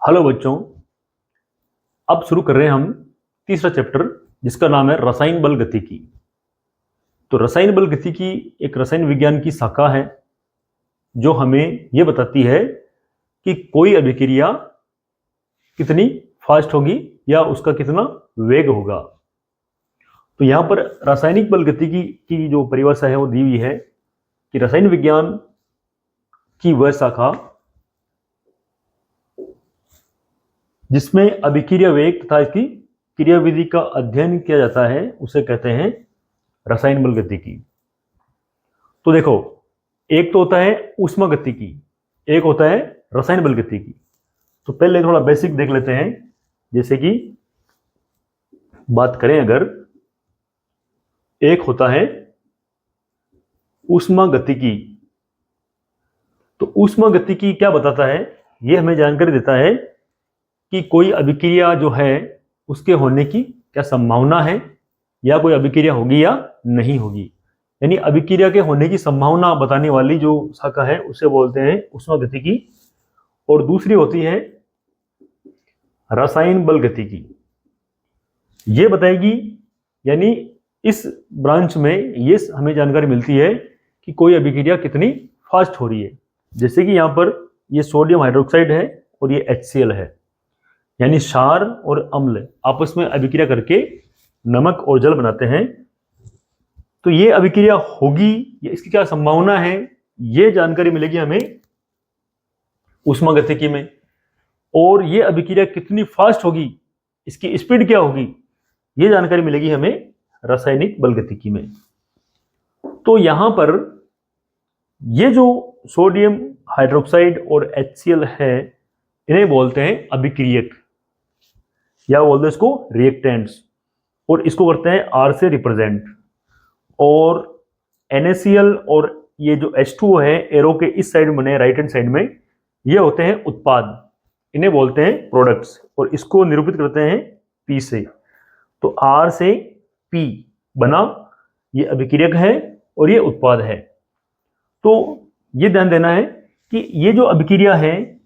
Hello बच्चों। अब शुरू कर रहे हैं हम तीसरा चैप्टर जिसका नाम है रसायन बल गतिकी। तो रसायन बल गतिकी एक रसायन विज्ञान की शाखा है जो हमें यह बताती है कि कोई अभिक्रिया कितनी फास्ट होगी या उसका कितना वेग होगा। तो यहां पर रासायनिक बल गतिकी की जो परिभाषा है वो दी हुई है कि रसायन विज्ञान की वह शाखा जिसमें अभिक्रिया वेग तथा इसकी क्रियाविधि का अध्ययन किया जाता है उसे कहते हैं रसायन बल गतिकी। तो देखो, एक तो होता है ऊष्मा गतिकी, एक होता है रसायन बल गतिकी। तो पहले थोड़ा बेसिक देख लेते हैं। जैसे कि बात करें अगर, एक होता है ऊष्मा गतिकी। तो ऊष्मा गतिकी क्या बताता है? यह हमें जानकारी देता है कि कोई अभिक्रिया जो है उसके होने की क्या संभावना है, या कोई अभिक्रिया होगी या नहीं होगी। यानी अभिक्रिया के होने की संभावना बताने वाली जो शाखा है उसे बोलते हैं ऊष्मागतिकी। और दूसरी होती है रसायन बल गतिकी। ये बताएगी, यानी इस ब्रांच में ये हमें जानकारी मिलती है कि कोई अभिक्रिया कितनी फास्ट हो रही है। जैसे कि यहाँ पर ये सोडियम हाइड्रोक्साइड है और ये HCl है, यानी क्षार और अम्ल आपस में अभिक्रिया करके नमक और जल बनाते हैं। तो ये अभिक्रिया होगी या इसकी क्या संभावना है, ये जानकारी मिलेगी हमें ऊष्मागतिकी में। और ये अभिक्रिया कितनी फास्ट होगी, इसकी स्पीड क्या होगी, ये जानकारी मिलेगी हमें रासायनिक बल गतिकी में। तो यहां पर ये जो सोडियम हाइड्रोक्साइड और HCl है, इन्हें बोलते हैं अभिक्रियक, या बोलते हैं इसको रिएक्टेंट्स, और इसको करते हैं R से रिप्रेजेंट। और NaCl और ये जो H2O है एरो के इस साइड में बने राइट हैंड साइड में, ये होते हैं उत्पाद, इन्हें बोलते हैं प्रोडक्ट्स, और इसको निरूपित करते हैं P से। तो R से P बना, ये अभिक्रियक है और ये उत्पाद है। तो ये ध्यान देना है कि ये जो अभिक्रिया है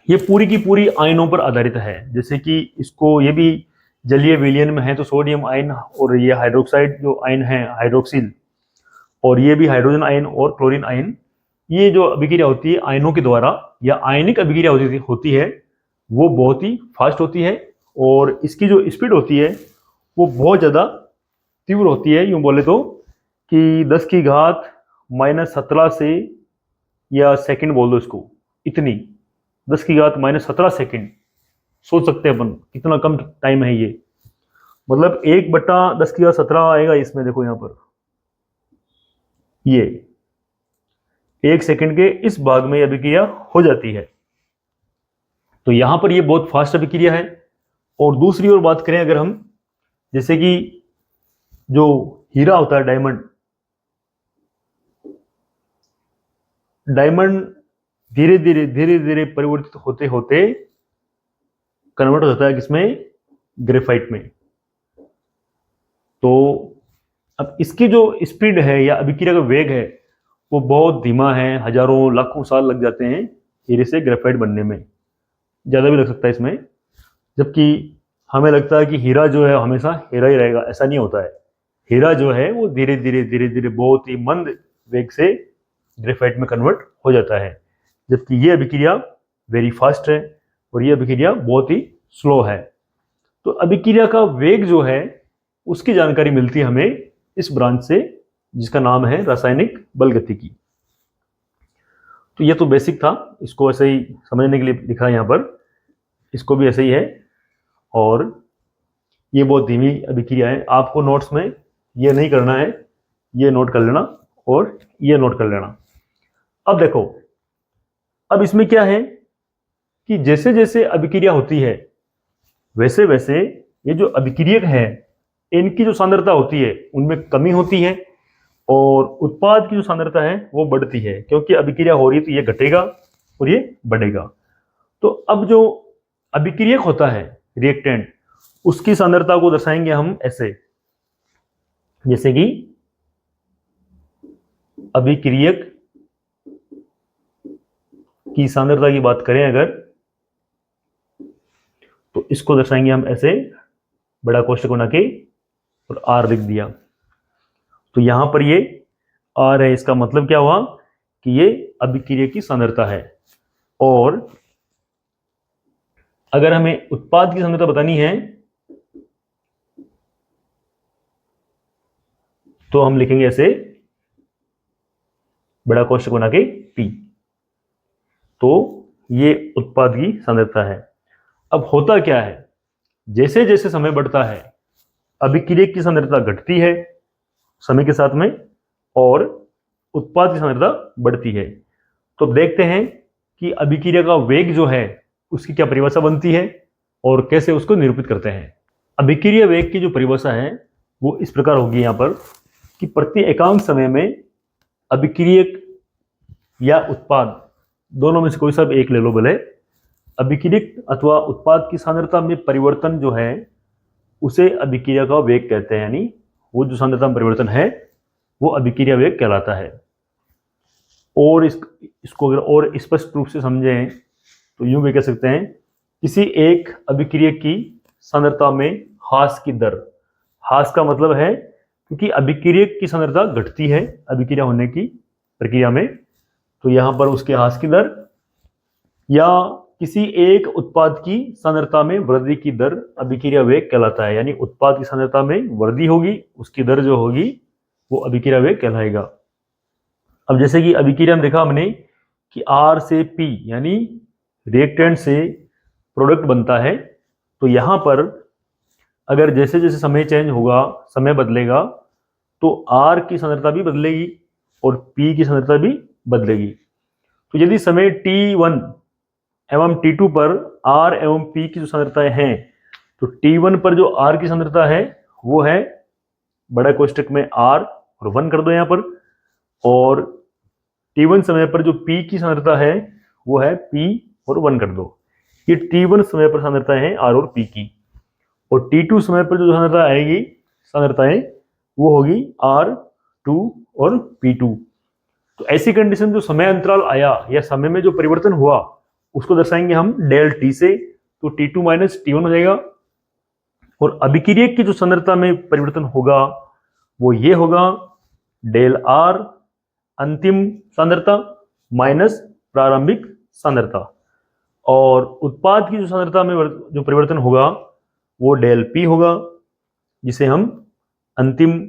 ये पूरी की पूरी आयनों पर आधारित है। जैसे कि इसको, ये भी जलीय विलयन में है, तो सोडियम आयन और ये हाइड्रोक्साइड जो आयन है हाइड्रोक्सिल, और ये भी हाइड्रोजन आयन और क्लोरीन आयन, ये जो अभिक्रिया होती है आयनों के द्वारा या आयनिक अभिक्रिया होती है वो बहुत ही फास्ट होती है। और इसकी जो स्पीड होती है वो बहुत ज़्यादा तीव्र होती है। यूँ बोले तो कि 10 की घात -17 से, या सेकंड बोल दो इसको, इतनी 10 की घात -17 सेकंड। सोच सकते हैं अपन कितना कम टाइम है ये, मतलब 1/10 की घात 17 आएगा इसमें। देखो यहाँ पर ये 1 सेकंड के इस भाग में अभिक्रिया हो जाती है। तो यहां पर ये बहुत फास्ट अभिक्रिया है। और दूसरी ओर बात करें अगर हम, जैसे कि जो हीरा होता है, डायमंड, डायमंड धीरे धीरे परिवर्तित होते होते कन्वर्ट हो जाता है किसमें? ग्रेफाइट में। तो अब इसकी जो स्पीड है या अभिक्रिया का वेग है वो बहुत धीमा है, हजारों लाखों साल लग जाते हैं हीरे से ग्रेफाइट बनने में, ज़्यादा भी लग सकता है इसमें। जबकि हमें लगता है कि हीरा जो है हमेशा हीरा ही रहेगा, ऐसा नहीं होता है। हीरा जो है वो धीरे धीरे बहुत ही मंद वेग से ग्रेफाइट में कन्वर्ट हो जाता है, जबकि ये अभिक्रिया वेरी फास्ट है और ये अभिक्रिया बहुत ही स्लो है। तो अभिक्रिया का वेग जो है उसकी जानकारी मिलती है हमें इस ब्रांच से जिसका नाम है रासायनिक बल गतिकी। तो ये तो बेसिक था, इसको ऐसे ही समझने के लिए लिखा है यहाँ पर, इसको भी ऐसे ही है। और ये बहुत धीमी अभिक्रिया है, आपको नोट्स में ये नहीं करना है, ये नोट कर लेना और ये नोट कर लेना। अब देखो, अब इसमें क्या है कि जैसे जैसे अभिक्रिया होती है वैसे वैसे ये जो अभिक्रियक है इनकी जो सांद्रता होती है उनमें कमी होती है, और उत्पाद की जो सांद्रता है वो बढ़ती है, क्योंकि अभिक्रिया हो रही है तो ये घटेगा और ये बढ़ेगा। तो अब जो अभिक्रियक होता है रिएक्टेंट, उसकी सांद्रता को दर्शाएंगे हम ऐसे, जैसे कि अभिक्रियक की सांद्रता की बात करें अगर, तो इसको दर्शाएंगे हम ऐसे, बड़ा कोष्टक बना के और आर लिख दिया। तो यहां पर ये आर है, इसका मतलब क्या हुआ कि ये अभिक्रिया की सांद्रता है। और अगर हमें उत्पाद की सांद्रता बतानी है तो हम लिखेंगे ऐसे, बड़ा कोष्टक बना के P। तो ये उत्पाद की सांद्रता है। अब होता क्या है, जैसे जैसे समय बढ़ता है अभिक्रिया की सांद्रता घटती है समय के साथ में और उत्पाद की सांद्रता बढ़ती है। तो देखते हैं कि अभिक्रिया का वेग जो है उसकी क्या परिभाषा बनती है और कैसे उसको निरूपित करते हैं। अभिक्रिया वेग की जो परिभाषा है वो इस प्रकार होगी यहाँ पर कि प्रति एकांक समय में अभिक्रियक या उत्पाद दोनों में से कोई सा भी एक ले लो भले, अभिक्रियक अथवा उत्पाद की सांद्रता में परिवर्तन जो है उसे अभिक्रिया का वेग कहते हैं। यानी वो जो सांद्रता में परिवर्तन है वो अभिक्रिया वेग कहलाता है। और इसको अगर और स्पष्ट रूप से समझें तो यूं भी कह सकते हैं, किसी एक अभिक्रिया की सांद्रता में ह्रास की दर, ह्रास का मतलब है क्योंकि अभिक्रिया की सांद्रता घटती है अभिक्रिया होने की प्रक्रिया में, तो यहां पर उसके ह्रास की दर, या किसी एक उत्पाद की सांद्रता में वृद्धि की दर अभिक्रिया वेग कहलाता है। यानी उत्पाद की सांद्रता में वृद्धि होगी, उसकी दर जो होगी वो अभिक्रिया वेग कहलाएगा। अब जैसे कि अभिक्रिया में देखा हमने कि R से P यानी रिएक्टेंट से प्रोडक्ट बनता है, तो यहां पर अगर जैसे जैसे समय चेंज होगा, समय बदलेगा, तो R की सांद्रता भी बदलेगी और P की सांद्रता भी बदलेगी। तो यदि समय T1 एवं T2 पर R एवं P की जो सांद्रताएं हैं, तो T1 पर जो R की सांद्रता है वो है बड़ा कोष्टक में R और 1 कर दो यहाँ पर, और T1 समय पर जो P की सांद्रता है वो है P और 1 कर दो। ये T1 समय पर सांद्रताएं हैं R और P की, और T2 समय पर जो सांद्रता आएगी सांद्रताएं वो होगी R2 और P2। तो ऐसी कंडीशन जो समय अंतराल आया या समय में जो परिवर्तन हुआ उसको दर्शाएंगे हम डेल टी से, तो T2 माइनस T1 हो जाएगा। और अभिक्रिया की जो सांद्रता में परिवर्तन होगा वो ये होगा डेल R अंतिम सांद्रता माइनस प्रारंभिक सांद्रता, और उत्पाद की जो सांद्रता में जो परिवर्तन होगा वो डेल P होगा, जिसे हम अंतिम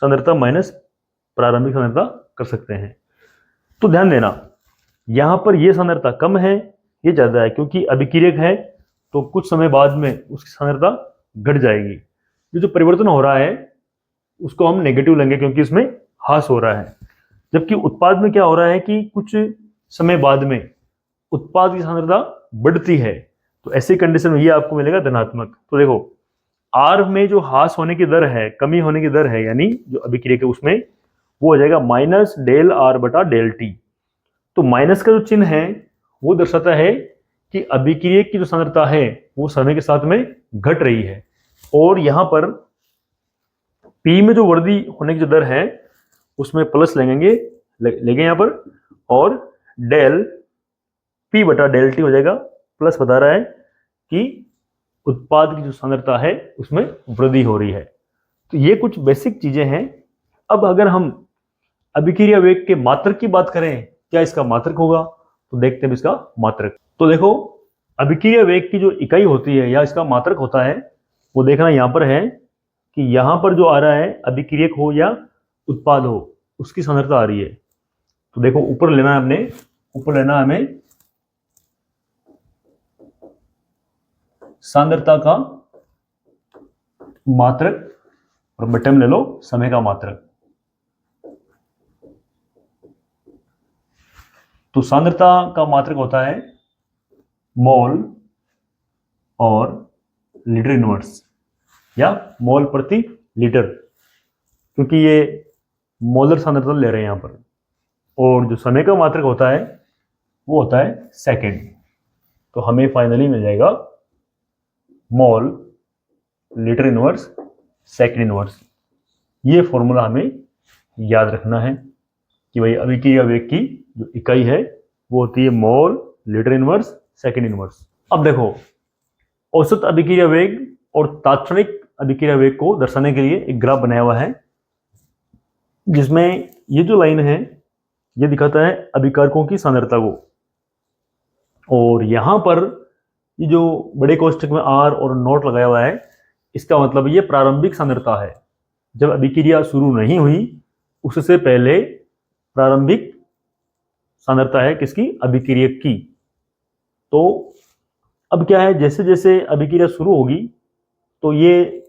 सांद्रता माइनस प्रारंभिक सांद्रता कर सकते हैं। तो ध्यान देना यहां पर यह सांद्रता कम है, ये ज्यादा है, क्योंकि अभिक्रियक है तो कुछ समय बाद में उसकी सांद्रता घट जाएगी। ये जो परिवर्तन हो रहा है उसको हम नेगेटिव लेंगे क्योंकि इसमें ह्रास हो रहा है। जबकि उत्पाद में क्या हो रहा है कि कुछ समय बाद में उत्पाद की सांद्रता बढ़ती है, तो ऐसी कंडीशन में ये आपको मिलेगा धनात्मक। तो देखो आर में जो ह्रास होने की दर है, कमी होने की दर है, यानी जो अभिक्रियक है उसमें वो हो जाएगा माइनस डेल आर बटा डेल टी। तो माइनस का जो चिन्ह है वो दर्शाता है कि अभिक्रियक की जो सांद्रता है वो समय के साथ में घट रही है, और यहां पर पी में जो वृद्धि होने की जो दर है उसमें प्लस लेंगे यहां पर, और डेल पी बटा डेल टी हो जाएगा। प्लस बता रहा है कि उत्पाद की जो सांद्रता है उसमें वृद्धि हो रही है। तो ये कुछ बेसिक चीजें हैं। अब अगर हम अभिक्रिया वेग के मात्रक की बात करें, क्या इसका मात्रक होगा, तो देखते हैं इसका मात्रक। तो देखो अभिक्रिया वेग की जो इकाई होती है या इसका मात्रक होता है वो देखना यहां पर है कि यहां पर जो आ रहा है अभिक्रियक हो या उत्पाद हो उसकी सांद्रता आ रही है। तो देखो ऊपर लेना है हमने, ऊपर लेना हमें सांद्रता का मात्रक और बटे में ले लो समय का मात्रक। तो सांद्रता का मात्रक होता है मोल और लीटर इनवर्स या मोल प्रति लीटर, क्योंकि ये मोलर सांद्रता ले रहे हैं यहां पर। और जो समय का मात्रक होता है वो होता है सेकंड। तो हमें फाइनली मिल जाएगा mole litre inverse second inverse. ये फॉर्मूला हमें याद रखना है कि भाई अभिक्रिया वेग की जो इकाई है वो होती है mole litre inverse second inverse. अब देखो औसत अभिक्रिया वेग और तात्क्षणिक अभिक्रिया वेग को दर्शाने के लिए एक ग्राफ बनाया हुआ है, जिसमें ये जो लाइन है ये दिखाता है अभिकारकों की सांद्रता को, और यहां पर ये जो बड़े कोष्ठक में आर और नोट लगाया हुआ है, इसका मतलब ये प्रारंभिक सांद्रता है। जब अभिक्रिया शुरू नहीं हुई उससे पहले प्रारंभिक सांद्रता है किसकी? अभिक्रियक की। तो अब क्या है, जैसे जैसे अभिक्रिया शुरू होगी तो ये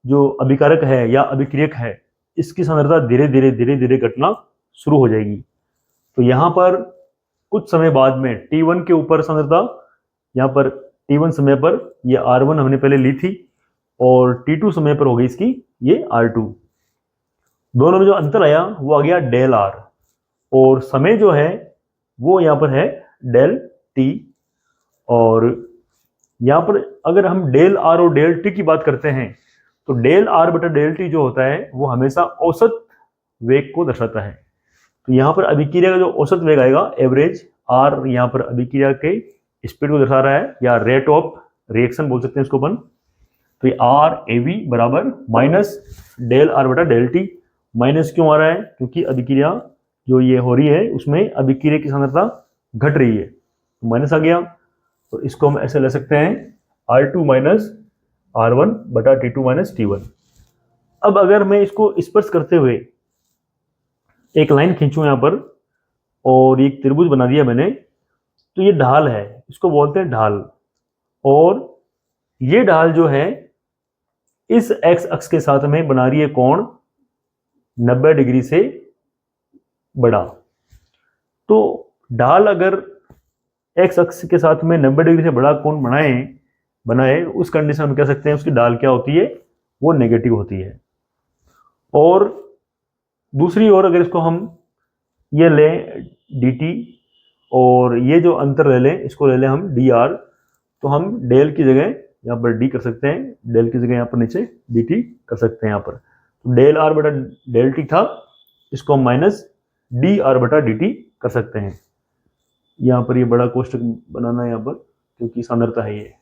जो अभिकारक है या अभिक्रियक है, इसकी सांद्रता धीरे धीरे धीरे धीरे घटना शुरू हो जाएगी। तो यहाँ पर कुछ समय बाद में T1 के ऊपर सांद्रता, यहाँ पर T1 समय पर ये R1 हमने पहले ली थी, और T2 समय पर हो गई इसकी ये R2। दोनों में जो अंतर आया वो आ गया डेल R, और समय जो है वो यहाँ पर है डेल T। और यहाँ पर अगर हम डेल R और डेल T की बात करते हैं तो डेल R बटा डेल T जो होता है वो हमेशा औसत वेग को दर्शाता है। तो यहाँ पर अभिक्रिया का जो औसत वेग आएगा, एवरेज R यहाँ पर अभिक्रिया के स्पीड को दर्शा रहा है, या रेट ऑफ रिएक्शन बोल सकते हैं इसको अपन। तो ये RAV बराबर माइनस डेल R बटा डेल T। माइनस क्यों आ रहा है? क्योंकि अभिक्रिया जो ये हो रही है उसमें अभिक्रिया की सांद्रता घट रही है, तो माइनस आ गया। तो इसको हम ऐसे ले सकते हैं R2 माइनस R1 बटा T2 माइनस T1। अब अगर मैं इसको स्पर्श करते हुए एक लाइन खींचूं यहाँ पर, और एक त्रिभुज बना दिया मैंने, तो ये ढाल है, इसको बोलते हैं ढाल। और ये ढाल जो है इस एक्स अक्ष के साथ में बना रही है कोण 90 डिग्री से बड़ा। तो ढाल अगर एक्स अक्ष के साथ में 90 डिग्री से बड़ा कोण बनाए उस कंडीशन में कह सकते हैं उसकी ढाल क्या होती है? वो नेगेटिव होती है। और दूसरी ओर अगर इसको हम ये लें dt, और ये जो अंतर ले लें इसको ले लें हम dr, तो हम डेल की जगह यहाँ पर d कर सकते हैं, डेल की जगह यहाँ पर नीचे dt कर सकते हैं। यहाँ पर तो डेल r बटा डेल t था, इसको हम माइनस dr बटा dt कर सकते हैं। यहाँ पर ये बड़ा कोष्ठक बनाना है यहाँ पर, क्योंकि सांद्रता है ये।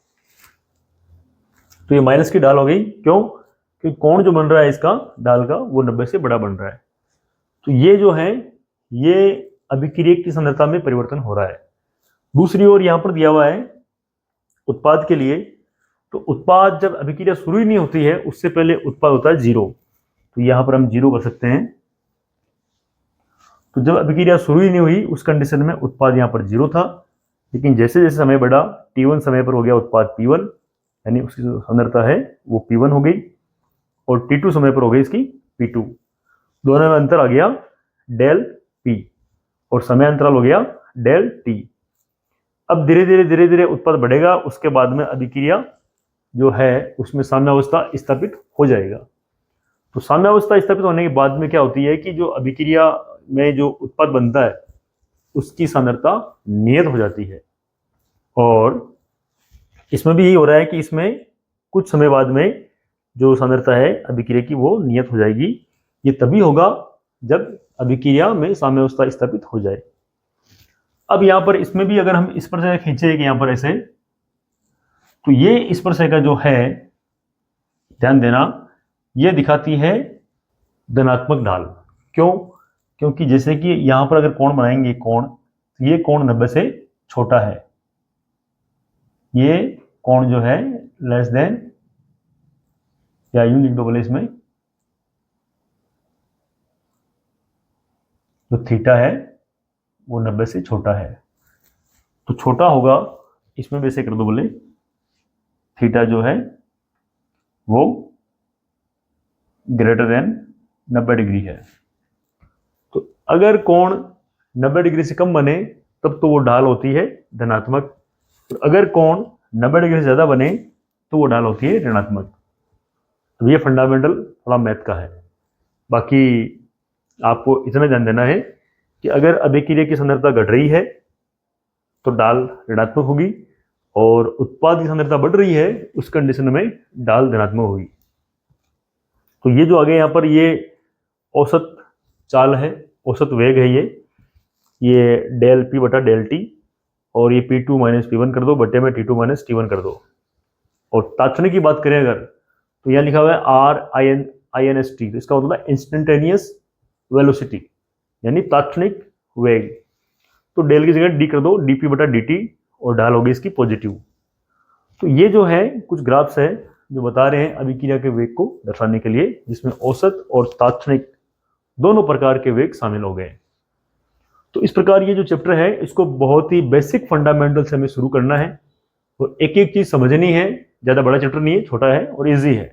तो ये माइनस की ढाल हो गई, क्यों? क्योंकि कोण जो बन रहा है इसका ढाल का वो 90 से बड़ा बन रहा है। तो ये जो है ये अभिक्रियक की सांद्रता में परिवर्तन हो रहा है। दूसरी ओर यहाँ पर दिया हुआ है उत्पाद के लिए, तो उत्पाद जब अभिक्रिया शुरू ही नहीं होती है उससे पहले उत्पाद होता है 0। तो यहाँ पर हम 0 कर सकते हैं। तो जब अभिक्रिया शुरू ही नहीं हुई उस कंडीशन में उत्पाद यहाँ पर 0 था, लेकिन जैसे जैसे समय बढ़ा T1 समय पर हो गया उत्पाद P1, यानी उसकी जो सांद्रता है वो P1 हो गई, और T2 समय पर हो गई इसकी P2। दोनों में अंतर आ गया डेल P, और समय अंतराल हो गया डेल T। अब धीरे धीरे धीरे धीरे उत्पाद बढ़ेगा, उसके बाद में अभिक्रिया जो है उसमें साम्यावस्था स्थापित हो जाएगा। तो साम्यावस्था स्थापित होने के बाद में क्या होती है कि जो अभिक्रिया में जो उत्पाद बनता है उसकी सांद्रता नियत हो जाती है। और इसमें भी यही हो रहा है कि इसमें कुछ समय बाद में जो सांद्रता है अभिक्रिया की वो नियत हो जाएगी। ये तभी होगा जब अभिक्रिया में साम्यावस्था स्थापित हो जाए। अब यहाँ पर इसमें भी अगर हम स्पर्शरेखा खींचे कि यहाँ पर ऐसे, तो ये स्पर्शरेखा जो है, ध्यान देना, ये दिखाती है धनात्मक ढाल। क्यों? क्योंकि जैसे कि यहाँ पर अगर कोण बनाएंगे कोण, तो ये कोण 90 से छोटा है, ये कोण जो है लेस देन, या यूं लिख दो बोले इसमें, जो थीटा है वो 90 से छोटा है। तो छोटा होगा, इसमें भी ऐसे कर दो बोले, थीटा जो है वो ग्रेटर देन 90 डिग्री है। तो अगर कोण 90 डिग्री से कम बने तब तो वो ढाल होती है धनात्मक, और अगर कोण 90 डिग्री से ज़्यादा बने तो वो ढाल होती है ऋणात्मक। तो ये फंडामेंटल थोड़ा मैथ का है। बाकी आपको इतना ध्यान देना है कि अगर अभिक्रिया की सांद्रता घट रही है तो ढाल ऋणात्मक होगी, और उत्पाद की सांद्रता बढ़ रही है उस कंडीशन में ढाल धनात्मक होगी। तो ये जो आगे यहाँ पर ये औसत चाल है, औसत वेग है, ये डेल P बटा डेल T, और ये P2 माइनस P1 कर दो बटे में T2 माइनस T1 कर दो। और तात्क्षणिक की बात करें अगर, तो यहाँ लिखा हुआ है RINST, तो इसका मतलब इंस्टेंटेनियस वेलोसिटी, यानी तात्क्षणिक वेग। तो डेल की जगह डी कर दो, dp बटा dt, और ढाल होगी इसकी पॉजिटिव। तो ये जो है कुछ ग्राफ्स है जो बता रहे हैं अभिक्रिया के वेग को दर्शाने के लिए, जिसमें औसत और तात्क्षणिक दोनों प्रकार के वेग शामिल हो गए। तो इस प्रकार ये जो चैप्टर है इसको बहुत ही बेसिक फंडामेंटल से हमें शुरू करना है, और एक एक चीज समझनी है। ज्यादा बड़ा चैप्टर नहीं है, छोटा है और इजी है।